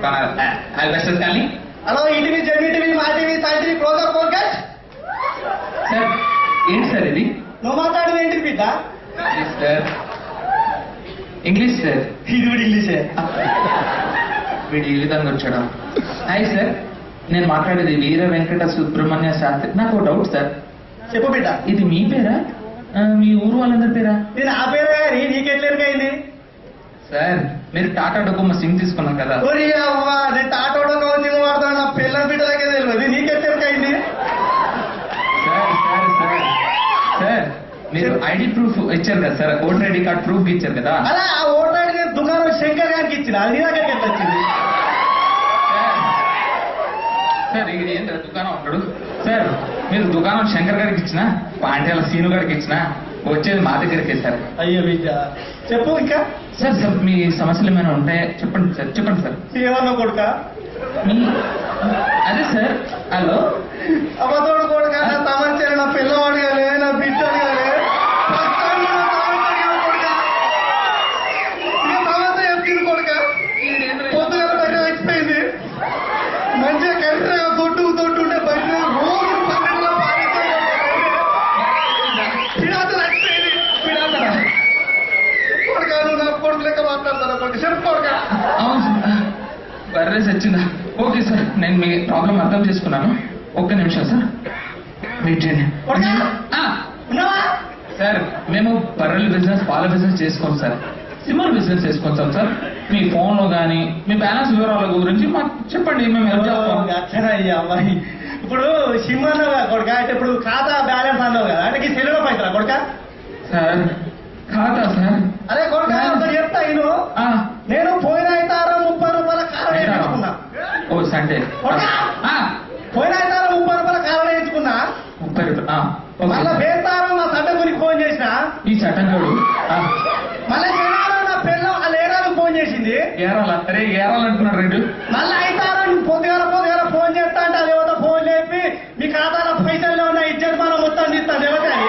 కానీ హలో ఈటీవీ జెడ్మీ TV Maa TV Sai TV closer focus. Sir ఏంటి సార్ ఇది? నువ్వు మాట్లాడేది ఏంటి బిడ్డ? Sir English sir. ఇది కూడా ఇంగ్లీషే. వీడు ఈ విధంగా వచ్చాడు. హాయ్ సార్, నేను మాట్లాడేది వీర వెంకట సుబ్రహ్మణ్య శాస్త్రి. నాకు ఒక డౌట్ సార్. చెప్పు బిడ్డ. ఇది మీ పేరా, మీ ఊరు వాళ్ళందరి పేరా? నేను ఆ పేరు కానీ నీకెట్లేరుకైంది సార్? మీరు టాటా డొకోమో సిమ్ తీసుకున్నారు కదా. అవ్వా నేను టాటా డొకోమో సిమ్ వాడతాను. నా పిల్లల బిడ్డలకే తెలియదు, నీకెట్లేరుకైంది? సార్ సార్ సార్ సార్ మీరు ఐడి ప్రూఫ్ ఇచ్చారు కదా sir, voter ID card proof ఇచ్చారు కదా. అలా ఆ ఓటర్ ఐడి దుకాణం శంకర్ గారికి ఇచ్చిన, అది నీ దగ్గరికి ఎంత వచ్చింది? సార్ ఇది ఏంటి దుకాణం అంటాడు సార్? మీరు దుకాణం శంకర్ గారికి ఇచ్చిన, పాండ్యాల సీను గారికి ఇచ్చిన, వచ్చేది మా దగ్గరికి సార్. అయ్యో బిడ్డ చెప్పు ఇంకా. సార్ సార్ మీ సమస్యలు ఏమైనా ఉంటాయా చెప్పండి సార్. చెప్పండి సార్. ఏమన్నా కొడుక మీ అదే సార్. హలో అబద్ధోడు కొడుక, నా సమస్య నా పిల్లవాడు కానీ నా బిడ్డలు కానీ సమస్య చెప్పింది కొడుక. పొద్దుగా బయట వచ్చిపోయింది, మంచిగా కలిసి తొట్టు తొట్టు ఉంటే బయట రోజు 12 వచ్చిపోయింది. కొడుక నువ్వు నా కొడుకు లెక్క మాట్లాడతాను కొడుక. చెప్పు కొడుక. అవును సార్, బర్రెస్ వచ్చిందా? ఓకే సార్, నేను మీ ప్రాబ్లం అర్థం చేసుకున్నాను. ఒక్క నిమిషం సార్, వెయిట్ చేయండి. సార్ మేము బర్రెల బిజినెస్, పాల బిజినెస్ చేసుకోం సార్, సిమ్మర్ బిజినెస్ చేసుకుంటాం సార్. మీ ఫోన్లో కానీ మీ బ్యాలెన్స్ వివరాల గురించి మాకు చెప్పండి, మేము హెల్ప్ చేస్తాం. అట్లనే అయ్యా అమ్మాయి. ఇప్పుడు సిమ్ అన్నావు కదా కొడుక, అంటే ఇప్పుడు ఖాతా బ్యాలెన్స్ అన్నావు కదా, అంటే సెలవులో పైసలా కొడుక? సార్ ఖాతా సార్. అదే కొడుక చెప్తా ఇను. నేను పోయిన 30 రూపాయల కారం వేయించుకున్నా. ఓ సండే పోయిన 30 రూపాయల కారం వేయించుకున్నా. 30 రూపాయలు మళ్ళీ వేస్తారం నా చట్టం గురించి ఫోన్ చేసిన. ఈ చట్టం చూడు. మళ్ళీ శనివారం నా పిల్లలు వాళ్ళ ఏరాలకు ఫోన్ చేసింది. అరే ఏరాలంటున్నారు రేటు. మళ్ళీ అయితారం పొద్దుగాల ఫోన్ చేస్తా అంటే అది ఏదో ఫోన్ చెప్పి మీ ఖాతాలో పైసలు ఉన్న ఇచ్చేది మనం మొత్తం ఇస్తాను ఎవరికని.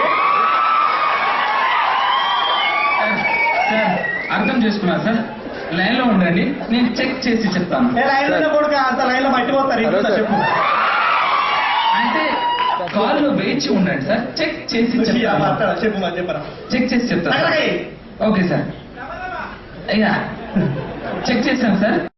సార్ అర్థం చేసుకున్నారు సార్, లైన్ లో ఉండండి, నేను చెక్ చేసి చెప్తాను. లైన్ లో కొడుకు అంత లైన్ లో మట్టి పోతారు. చెప్పు. అంటే కాల్లో వేచి ఉండండి సార్, చెక్ చేసి చెప్తాను. చెప్పు చెప్పరా. చెక్ చేసి చెప్తాను. Okay sir. అయ్యా చెక్ చేశాను సార్.